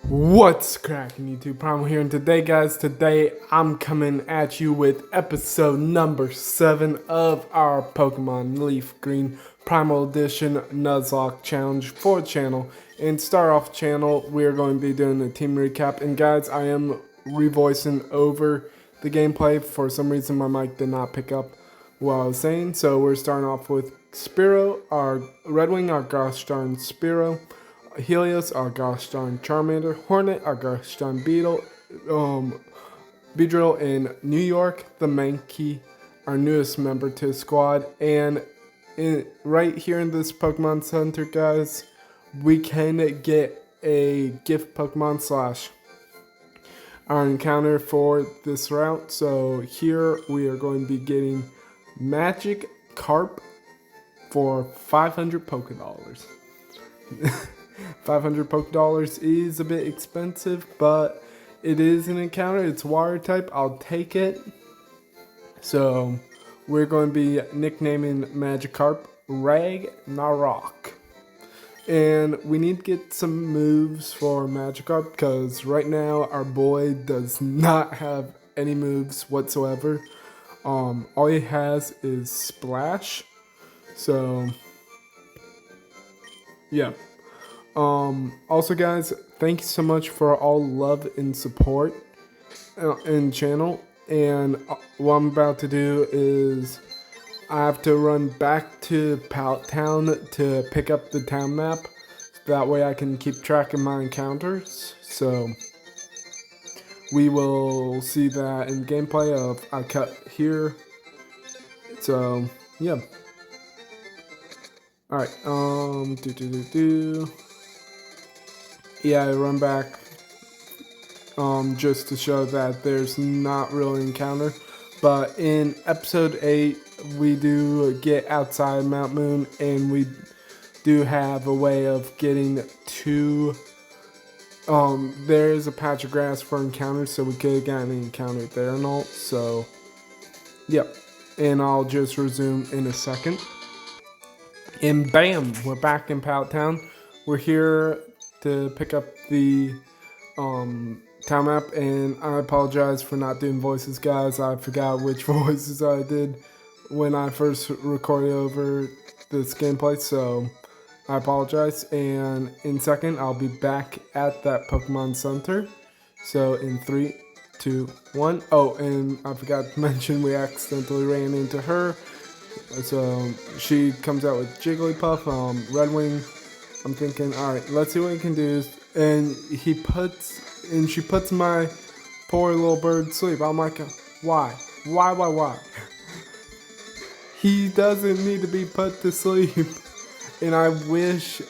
What's cracking, YouTube? Primal here, and today I'm coming at you with episode number 7 of our Pokemon Leaf Green Primal Edition Nuzlocke challenge for the channel. And start off channel, we're going to be doing a team recap. And guys, I am revoicing over the gameplay. For some reason, my mic did not pick up what I was saying. So we're starting off with Spearow, our Red Wing, our gosh darn Spearow. Helios, our gosh darn Charmander, Hornet, our gosh darn Beetle, Beedrill in New York, the Mankey, our newest member to the squad, and right here in this Pokemon Center, guys, we can get a gift Pokemon slash our encounter for this route. So here we are going to be getting Magic Carp for 500 Pokedollars. 500 Pokedollars is a bit expensive, but it is an encounter. It's water type. I'll take it. So we're going to be nicknaming Magikarp Ragnarok. And we need to get some moves for Magikarp because right now our boy does not have any moves whatsoever. All he has is Splash. So yeah. Also guys, thank you so much for all love and support in the channel. And what I'm about to do is I have to run back to Pallet Town to pick up the town map. That way I can keep track of my encounters. So we will see that in gameplay of I cut here. So yeah. Alright, yeah, I run back just to show that there's not really an encounter. But in episode 8, we do get outside Mount Moon, and we do have a way of getting to... there's a patch of grass for encounters, so we could have gotten an encounter there and all. So, yep. And I'll just resume in a second. And bam, we're back in Pallet Town. We're here to pick up the town map, and I apologize for not doing voices, guys. I forgot which voices I did when I first recorded over this gameplay, so I apologize. And in a second, I'll be back at that Pokemon Center. So in 3, 2, 1. Oh, and I forgot to mention we accidentally ran into her. So she comes out with Jigglypuff, Red Wing. I'm thinking, alright, let's see what he can do. And she puts my poor little bird to sleep. I'm like, why? Why? He doesn't need to be put to sleep. And I wish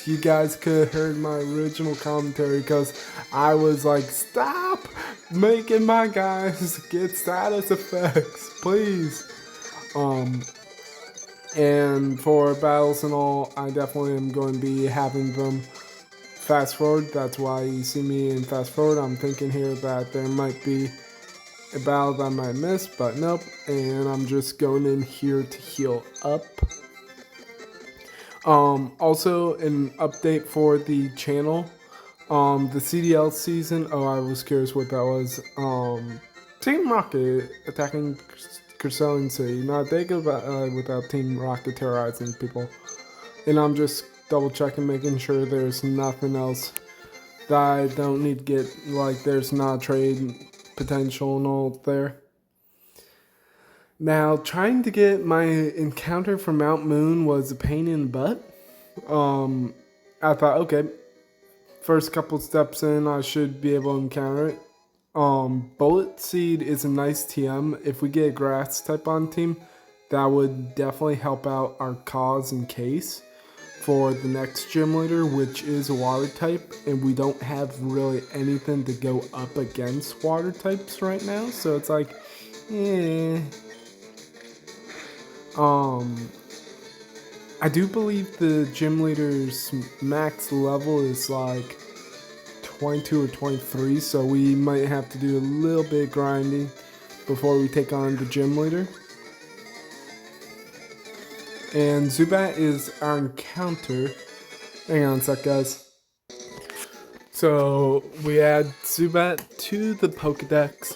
you guys could have heard my original commentary, because I was like, stop making my guys get status effects, please. And for battles and all, I definitely am going to be having them fast forward. That's why you see me in fast forward. I'm thinking here that there might be a battle that I might miss, but nope. And I'm just going in here to heal up. Also an update for the channel. The CDL season. Oh, I was curious what that was. Team Rocket attacking Crescent City. Not they go without Team Rocket terrorizing people. And I'm just double checking, making sure there's nothing else that I don't need to get, like there's not trade potential and all there. Now, trying to get my encounter from Mount Moon was a pain in the butt. I thought, okay, first couple steps in, I should be able to encounter it. Bullet Seed is a nice TM. If we get a grass type on team, that would definitely help out our cause in case for the next gym leader, which is a water type, and we don't have really anything to go up against water types right now, so it's like, I do believe the gym leader's max level is like 22 or 23, so we might have to do a little bit of grinding before we take on the gym leader. And Zubat is our encounter. Hang on a sec, guys. So we add Zubat to the Pokedex,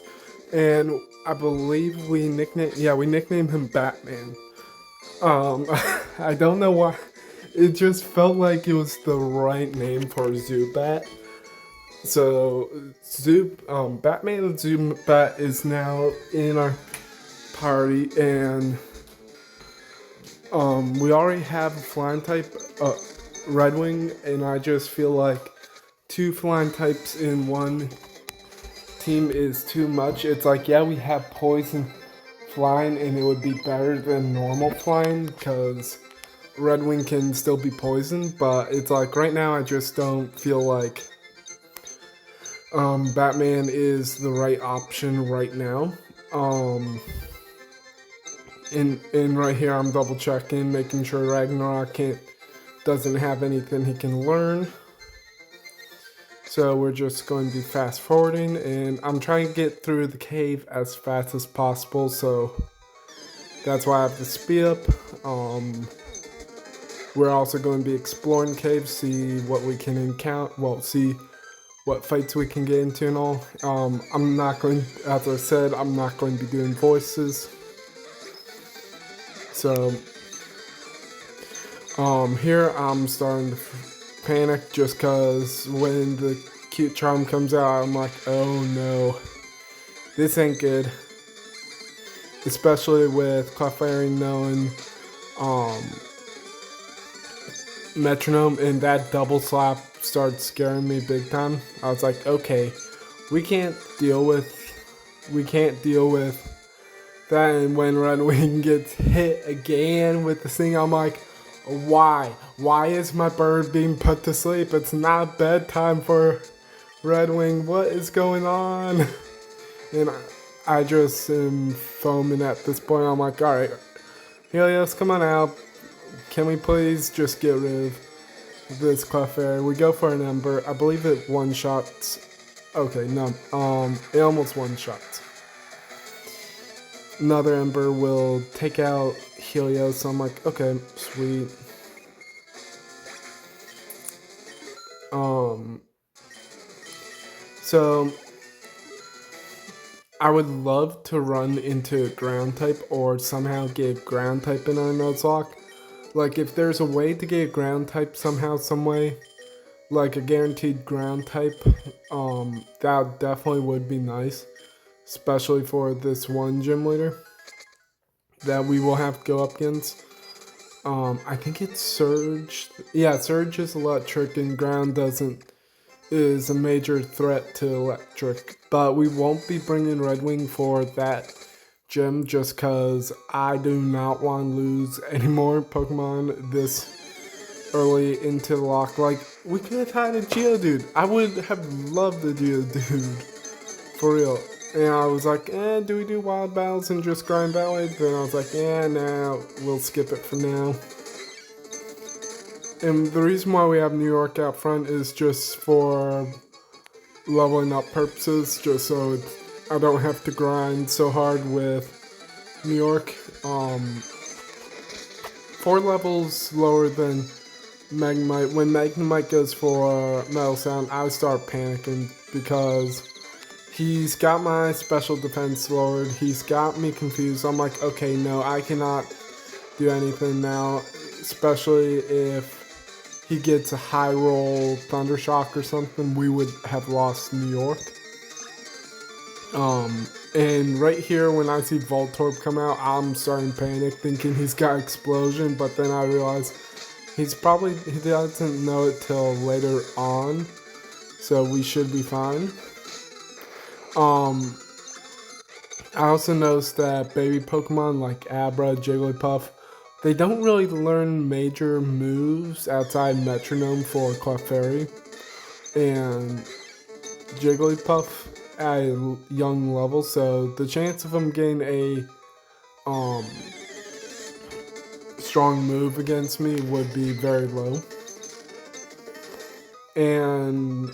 and I believe we nicknamed him Batman. I don't know why. It just felt like it was the right name for Zubat. So Batman and Zubat is now in our party, and we already have a flying type, Red Wing, and I just feel like 2 flying types in one team is too much. It's like, yeah, we have poison flying, and it would be better than normal flying because Red Wing can still be poisoned, but it's like right now I just don't feel like Batman is the right option right now. And right here I'm double checking, making sure Ragnarok doesn't have anything he can learn. So we're just going to be fast forwarding, and I'm trying to get through the cave as fast as possible, so that's why I have to speed up. We're also going to be exploring caves, see what we can encounter, see what fights we can get into and all. I'm not going, as I said, I'm not going to be doing voices. So, here I'm starting to panic just because when the cute charm comes out, I'm like, oh no, this ain't good. Especially with Clefairy knowing, Metronome, and that double slap started scaring me big time. I was like, okay, we can't deal with that. And when Red Wing gets hit again with the thing, I'm like, why is my bird being put to sleep? It's not bedtime for Red Wing. What is going on? And I just am foaming at this point. I'm like, alright, Helios, come on out. Can we please just get rid of this Clefairy? We go for an Ember. I believe it one-shots. Okay, no. It almost one-shots. Another Ember will take out Helios. So I'm like, okay, sweet. So I would love to run into a ground type or somehow get ground type in our Nuzlocke. Like, if there's a way to get a ground type somehow, some way, like a guaranteed ground type, that definitely would be nice. Especially for this one gym leader that we will have to go up against. I think it's Surge. Yeah, Surge is electric and ground is a major threat to electric. But we won't be bringing Red Wing for that gym just because I do not want to lose any more Pokemon this early into the lock. Like, we could have had a Geodude. I would have loved a Geodude. For real. And I was like, do we do wild battles and just grind that way? Then I was like, nah, we'll skip it for now. And the reason why we have New York out front is just for leveling up purposes, just so I don't have to grind so hard with New York. 4 levels lower than Magnemite. When Magnemite goes for Metal Sound, I start panicking because he's got my special defense lowered. He's got me confused. I'm like, okay, no, I cannot do anything now, especially if he gets a high roll Thunder Shock or something. We would have lost New York. And right here, when I see Voltorb come out, I'm starting to panic, thinking he's got Explosion, but then I realize he doesn't know it till later on, so we should be fine. I also noticed that baby Pokemon like Abra, Jigglypuff, they don't really learn major moves outside Metronome for Clefairy. And Jigglypuff at a young level, so the chance of him getting a strong move against me would be very low. And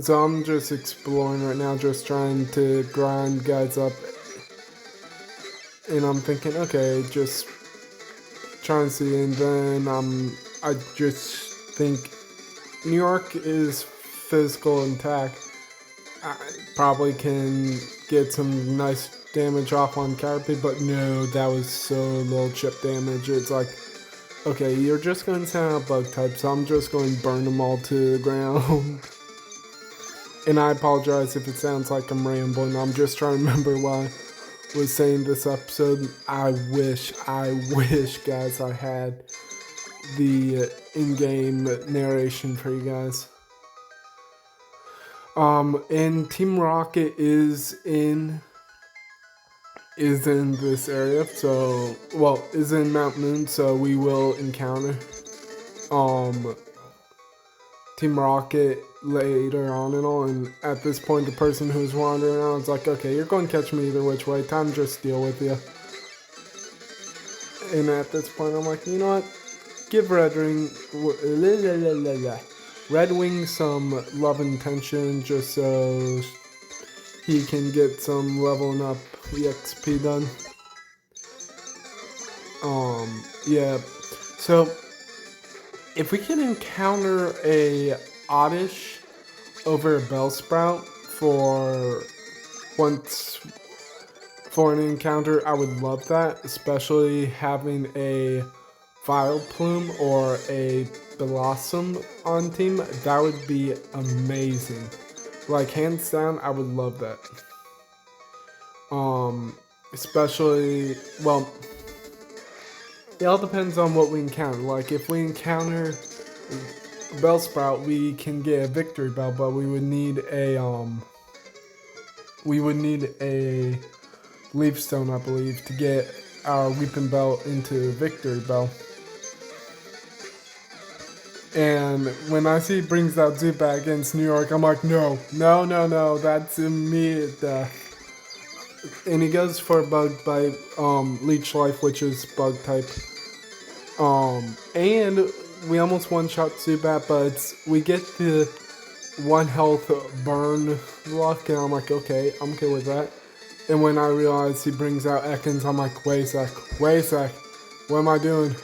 so I'm just exploring right now, just trying to grind guys up. And I'm thinking, okay, just trying to see, and then I just think New York is physical attack, I probably can get some nice damage off on Caterpie, but no, that was so little chip damage. It's like, okay, you're just going to send out bug type, so I'm just going to burn them all to the ground. And I apologize if it sounds like I'm rambling. I'm just trying to remember why I was saying this episode. I wish, guys, I had the in-game narration for you guys. And Team Rocket is in this area, so, well, is in Mount Moon, so we will encounter Team Rocket later on and all. And at this point, the person who's wandering around is like, okay, you're going to catch me either which way, time to just deal with you. And at this point, I'm like, you know what, give Red Wing some love and attention just so he can get some leveling up EXP done. Yeah. So if we can encounter a Oddish over a Bellsprout for an encounter, I would love that, especially having a Vileplume or a Blossom on team. That would be amazing. Like, hands down, I would love that. Especially, well, it all depends on what we encounter. Like, if we encounter Bellsprout, we can get a Victory Bell, but we would need a Leaf Stone, I believe, to get our Weeping Bell into Victory Bell. And when I see he brings out Zubat against New York, I'm like, no, that's immediate death. And he goes for Bug Bite, Leech Life, which is Bug type. And we almost one-shot Zubat, but we get the 1 health burn luck, and I'm like, okay, I'm okay with that. And when I realize he brings out Ekans, I'm like, wait a sec, what am I doing?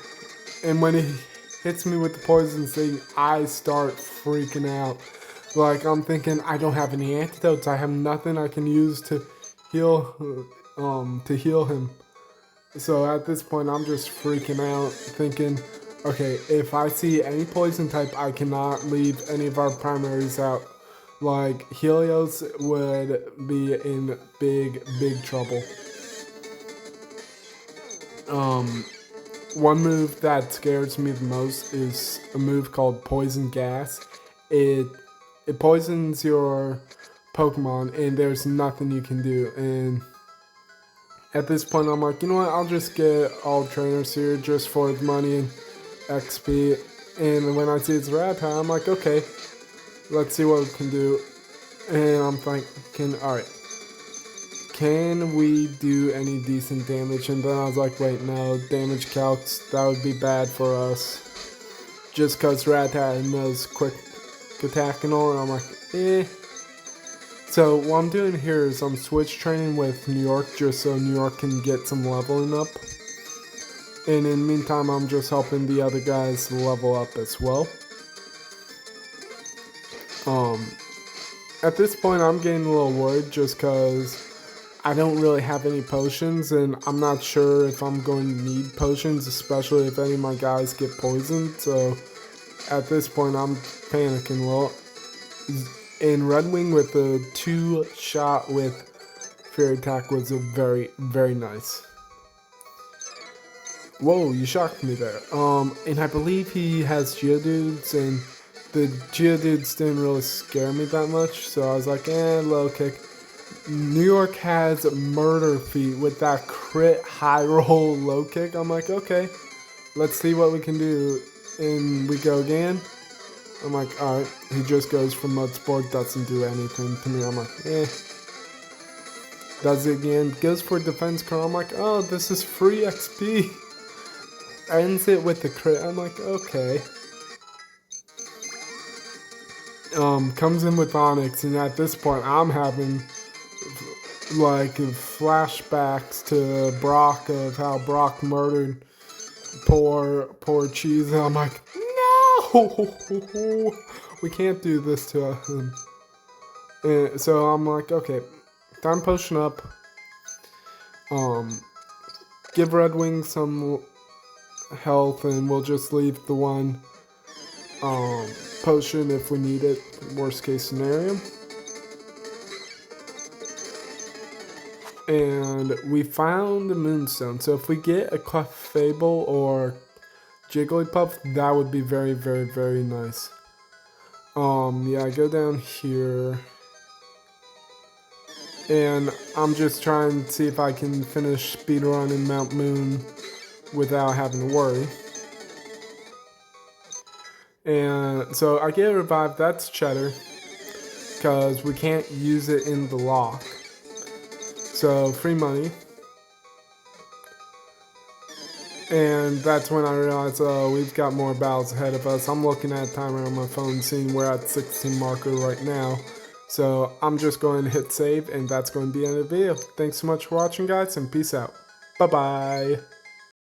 And when he hits me with the poison thing, I start freaking out. Like, I'm thinking, I don't have any antidotes, I have nothing I can use to heal him. So at this point, I'm just freaking out, thinking, okay, if I see any poison type, I cannot leave any of our primaries out. Like, Helios would be in big trouble. One move that scares me the most is a move called Poison Gas. It poisons your Pokemon, and there's nothing you can do. And at this point, I'm like, you know what, I'll just get all trainers here just for the money and XP. And when I see it's Rattata, I'm like, okay, let's see what we can do. And I'm thinking, alright, can we do any decent damage? And then I was like, wait, no, damage calcs, that would be bad for us. Just because Rattata knows quick attack and all, and I'm like, eh. So what I'm doing here is I'm switch training with New York just so New York can get some leveling up. And in the meantime, I'm just helping the other guys level up as well. At this point, I'm getting a little worried just because I don't really have any potions, and I'm not sure if I'm going to need potions, especially if any of my guys get poisoned. So at this point, I'm panicking a little. And Red Wing with the 2-shot with Fairy Attack was a very nice. Whoa, you shocked me there. And I believe he has Geodudes, and the Geodudes didn't really scare me that much, so I was like, low kick. New York has Murder Feet with that crit high roll low kick. I'm like, okay, let's see what we can do. And we go again. I'm like, alright, he just goes for Mud Sport, doesn't do anything to me. I'm like, Does it again, goes for Defense Curl. I'm like, oh, this is free XP. Ends it with the crit. I'm like, okay. Comes in with Onyx, and at this point, I'm having like flashbacks to Brock, of how Brock murdered poor Cheese. And I'm like, no! we can't do this to him. And so I'm like, okay, time potion up. Give Red Wing some health, and we'll just leave the one potion if we need it. Worst case scenario. And we found the Moonstone. So if we get a Clefable or Jigglypuff, that would be very, very, very nice. Yeah, I go down here. And I'm just trying to see if I can finish speedrunning Mount Moon without having to worry. And so I get a revive, that's Cheddar, because we can't use it in the lock. So free money. And that's when I realized, oh, we've got more battles ahead of us. I'm looking at the timer on my phone, seeing we're at 16 marker right now. So I'm just going to hit save, and that's going to be the end of the video. Thanks so much for watching, guys, and peace out. Bye-bye.